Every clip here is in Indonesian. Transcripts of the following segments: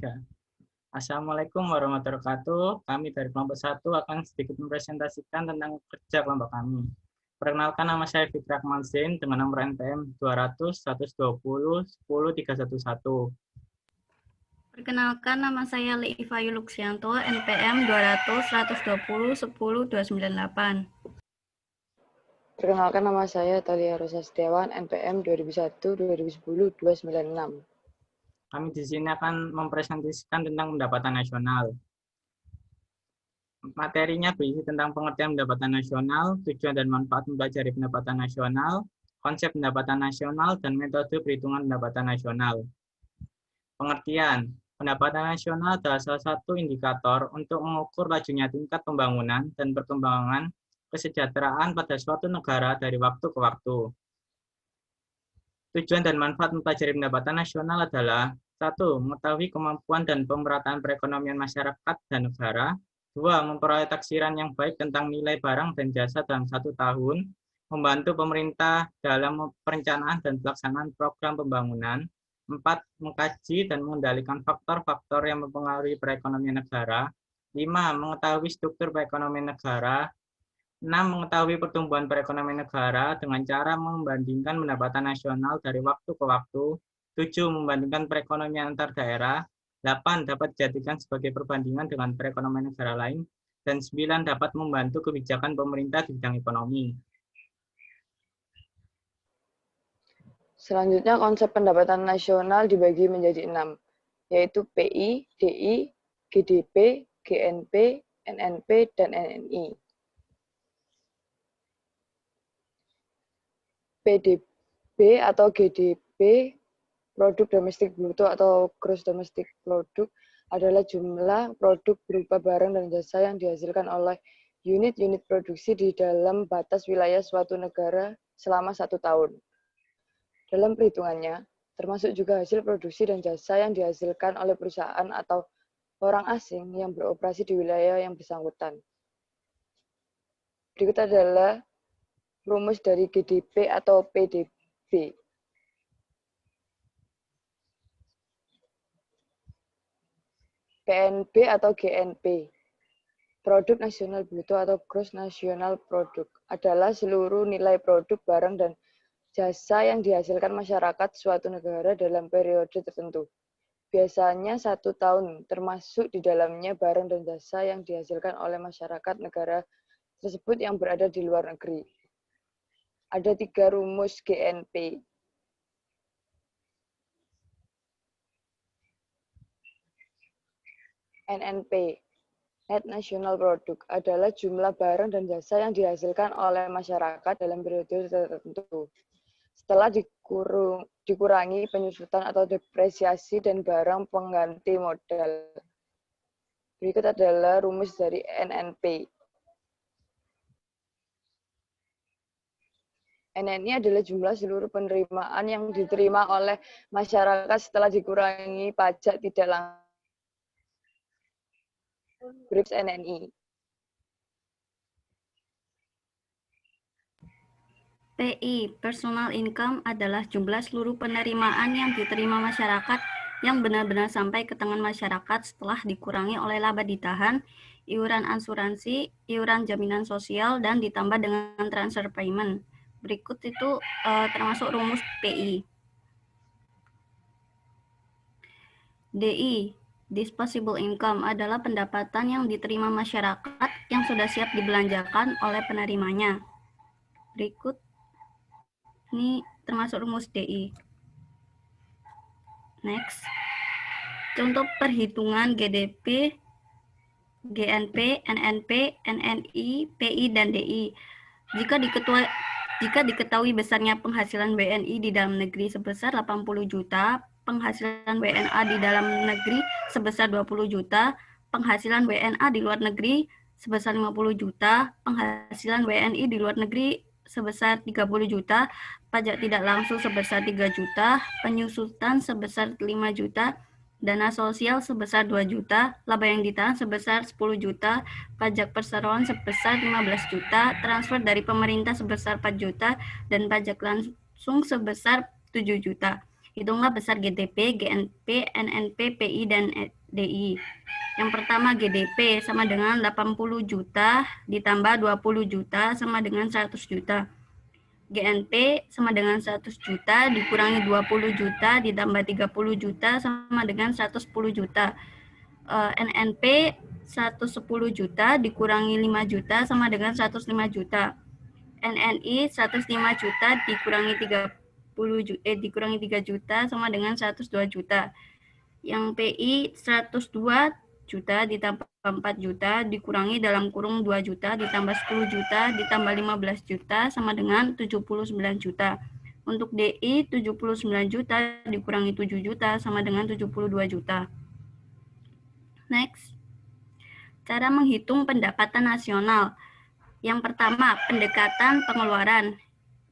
Ya. Assalamualaikum warahmatullahi wabarakatuh. Kami dari kelompok 1 akan sedikit mempresentasikan tentang kerja kelompok kami. Perkenalkan, nama saya Fikri Akmal Zain dengan nomor NPM 200 120 10 311. Perkenalkan, nama saya Liivayu Luxianto, NPM 200 120 10 298. Perkenalkan, nama saya Thalia Rosa Setiawan, NPM 2001 2010 296. Kami di sini akan mempresentasikan tentang pendapatan nasional. Materinya berisi tentang pengertian pendapatan nasional, tujuan dan manfaat mempelajari pendapatan nasional, konsep pendapatan nasional, dan metode perhitungan pendapatan nasional. Pengertian, pendapatan nasional adalah salah satu indikator untuk mengukur lajunya tingkat pembangunan dan perkembangan kesejahteraan pada suatu negara dari waktu ke waktu. Tujuan dan manfaat mempelajari pendapatan nasional adalah: 1. Mengetahui kemampuan dan pemerataan perekonomian masyarakat dan negara. 2. Memperoleh taksiran yang baik tentang nilai barang dan jasa dalam 1 tahun. Membantu pemerintah dalam perencanaan dan pelaksanaan program pembangunan. 4. Mengkaji dan mengendalikan faktor-faktor yang mempengaruhi perekonomian negara. 5. Mengetahui struktur perekonomian negara. 6. Mengetahui pertumbuhan perekonomian negara dengan cara membandingkan pendapatan nasional dari waktu ke waktu. 7. Membandingkan perekonomian antar daerah. 8. Dapat dijadikan sebagai perbandingan dengan perekonomian negara lain. Dan 9. Dapat membantu kebijakan pemerintah di bidang ekonomi. Selanjutnya, konsep pendapatan nasional dibagi menjadi 6, yaitu PI, DI, GDP, GNP, NNP, dan NNI. PDB atau GDP, produk domestik bruto atau gross domestic product, adalah jumlah produk berupa barang dan jasa yang dihasilkan oleh unit-unit produksi di dalam batas wilayah suatu negara selama 1 tahun. Dalam perhitungannya, termasuk juga hasil produksi dan jasa yang dihasilkan oleh perusahaan atau orang asing yang beroperasi di wilayah yang bersangkutan. Berikut adalah rumus dari GDP atau PDB. PNB atau GNP, Produk Nasional Bruto atau Gross National Product, adalah seluruh nilai produk, barang, dan jasa yang dihasilkan masyarakat suatu negara dalam periode tertentu. Biasanya 1 tahun, termasuk di dalamnya barang dan jasa yang dihasilkan oleh masyarakat negara tersebut yang berada di luar negeri. Ada 3 rumus GNP. NNP, Net National Product, adalah jumlah barang dan jasa yang dihasilkan oleh masyarakat dalam periode tertentu. Setelah dikurangi penyusutan atau depresiasi dan barang pengganti modal. Berikut adalah rumus dari NNP. NNI adalah jumlah seluruh penerimaan yang diterima oleh masyarakat setelah dikurangi pajak tidak langsung. Berikut NNI. PI, Personal Income, adalah jumlah seluruh penerimaan yang diterima masyarakat yang benar-benar sampai ke tangan masyarakat setelah dikurangi oleh laba ditahan, iuran asuransi, iuran jaminan sosial, dan ditambah dengan transfer payment. Berikut itu termasuk rumus PI. DI, Disposable Income, adalah pendapatan yang diterima masyarakat yang sudah siap dibelanjakan oleh penerimanya. Berikut ini termasuk rumus DI. Next. Contoh perhitungan GDP, GNP, NNP, NNI, PI, dan DI. Jika diketahui besarnya penghasilan WNI di dalam negeri sebesar 80 juta, penghasilan WNA di dalam negeri sebesar 20 juta, penghasilan WNA di luar negeri sebesar 50 juta, penghasilan WNI di luar negeri sebesar 30 juta, pajak tidak langsung sebesar 3 juta, penyusutan sebesar 5 juta, dana sosial sebesar 2 juta, laba yang ditahan sebesar 10 juta, pajak perseroan sebesar 15 juta, transfer dari pemerintah sebesar 4 juta, dan pajak langsung sebesar 7 juta. Hitunglah besar GDP, GNP, NNP, PI, dan DI. Yang pertama GDP sama dengan 80 juta ditambah 20 juta sama dengan 100 juta. GNP sama dengan 100 juta dikurangi 20 juta ditambah 30 juta sama dengan 110 juta. NNP 110 juta dikurangi 5 juta sama dengan 105 juta. NNI 105 juta dikurangi 3 juta sama dengan 102 juta. Yang PI 102 juta ditambah 4 juta dikurangi dalam kurung 2 juta ditambah 10 juta ditambah 15 juta sama dengan 79 juta. Untuk DI 79 juta dikurangi 7 juta sama dengan 72 juta. Next. Cara menghitung pendapatan nasional. Yang pertama, pendekatan pengeluaran.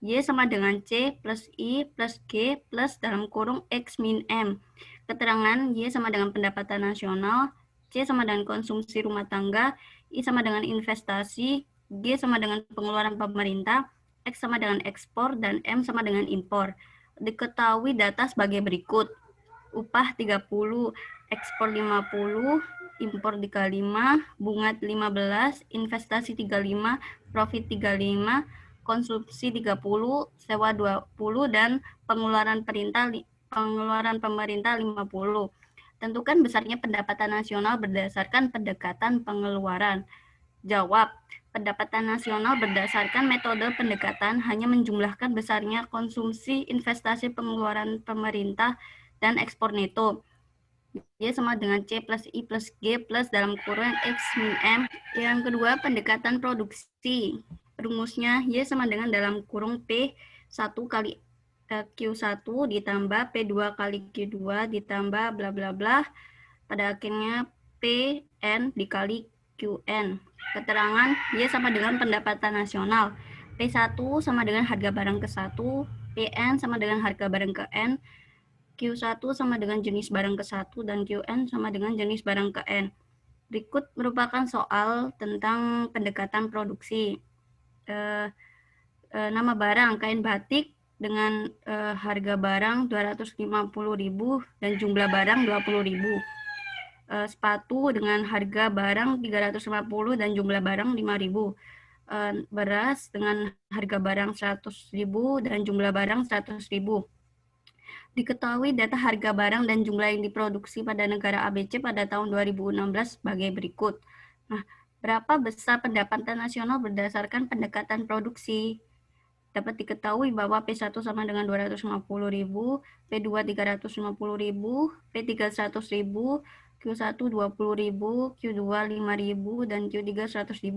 Y sama dengan C plus I plus G plus dalam kurung X min M. Keterangan Y sama dengan pendapatan nasional, C sama dengan konsumsi rumah tangga, I sama dengan investasi, G sama dengan pengeluaran pemerintah, X sama dengan ekspor, dan M sama dengan impor. Diketahui data sebagai berikut. Upah 30, ekspor 50, impor 35, bunga 15, investasi 35, profit 35, konsumsi 30, sewa 20, dan pengeluaran pemerintah 50. Tentukan besarnya pendapatan nasional berdasarkan pendekatan pengeluaran. Jawab, pendapatan nasional berdasarkan metode pendekatan hanya menjumlahkan besarnya konsumsi, investasi, pengeluaran pemerintah, dan ekspor neto. Y sama dengan C plus I plus G plus dalam kurung X min M. Yang kedua, pendekatan produksi. Rumusnya Y sama dengan dalam kurung P1 kali Q1 ditambah P2 kali Q2 ditambah bla bla bla. Pada akhirnya PN dikali QN. Keterangan Y sama dengan pendapatan nasional. P1 sama dengan harga barang ke 1, PN sama dengan harga barang ke N, Q1 sama dengan jenis barang ke 1, dan QN sama dengan jenis barang ke N. Berikut merupakan soal tentang pendekatan produksi. Nama barang, kain batik dengan harga barang 250.000 dan jumlah barang 20.000. Sepatu dengan harga barang 350 dan jumlah barang 5.000. Beras dengan harga barang 100.000 dan jumlah barang 100.000. Diketahui data harga barang dan jumlah yang diproduksi pada negara ABC pada tahun 2016 sebagai berikut. Nah, berapa besar pendapatan nasional berdasarkan pendekatan produksi? Dapat diketahui bahwa P1 sama dengan 250.000, P2 350.000, P3 100.000, Q1 20.000, Q2 5.000, dan Q3 100.000.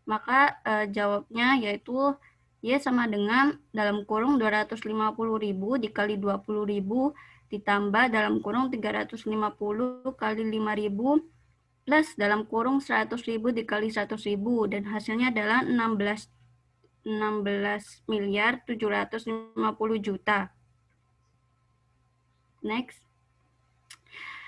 Maka jawabnya yaitu Y sama dengan dalam kurung 250.000 dikali 20.000 ditambah dalam kurung 350 kali 5.000 plus dalam kurung 100.000 dikali 100.000, dan hasilnya adalah 16.750 juta. Next.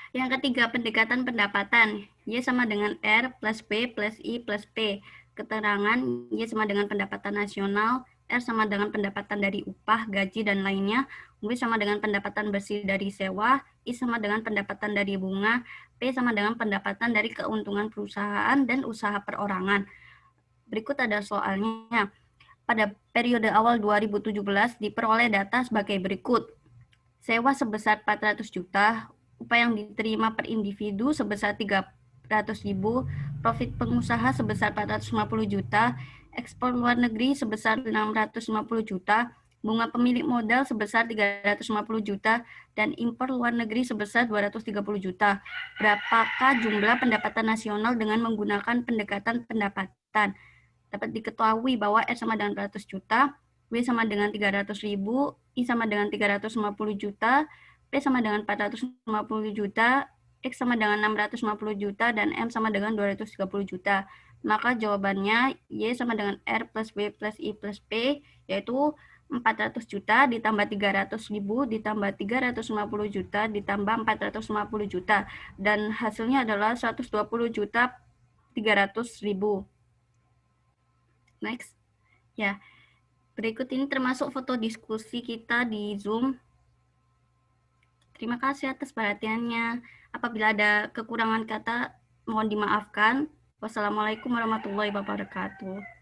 Yang ketiga, pendekatan pendapatan. Y sama dengan R plus P plus I plus P. Keterangan Y sama dengan pendapatan nasional, R sama dengan pendapatan dari upah, gaji, dan lainnya, W sama dengan pendapatan bersih dari sewa, I sama dengan pendapatan dari bunga, P sama dengan pendapatan dari keuntungan perusahaan dan usaha perorangan. Berikut ada soalnya. Pada periode awal 2017 diperoleh data sebagai berikut. Sewa sebesar 400 juta, upah yang diterima per individu sebesar 300.000, profit pengusaha sebesar 450 juta, ekspor luar negeri sebesar 650 juta, bunga pemilik modal sebesar 350 juta, dan impor luar negeri sebesar 230 juta. Berapakah jumlah pendapatan nasional dengan menggunakan pendekatan pendapatan? Dapat diketahui bahwa R sama dengan 400 juta, W sama dengan 300.000, I sama dengan 350 juta, P sama dengan 450 juta, X sama dengan 650 juta, dan M sama dengan 230 juta. Maka jawabannya Y sama dengan R plus W plus I plus P, yaitu 400 juta ditambah 300.000 ditambah 350 juta ditambah 450 juta. Dan hasilnya adalah 120 juta 300.000. Next. Ya, berikut ini termasuk foto diskusi kita di Zoom. Terima kasih atas perhatiannya. Apabila ada kekurangan kata, mohon dimaafkan. Wassalamualaikum warahmatullahi wabarakatuh.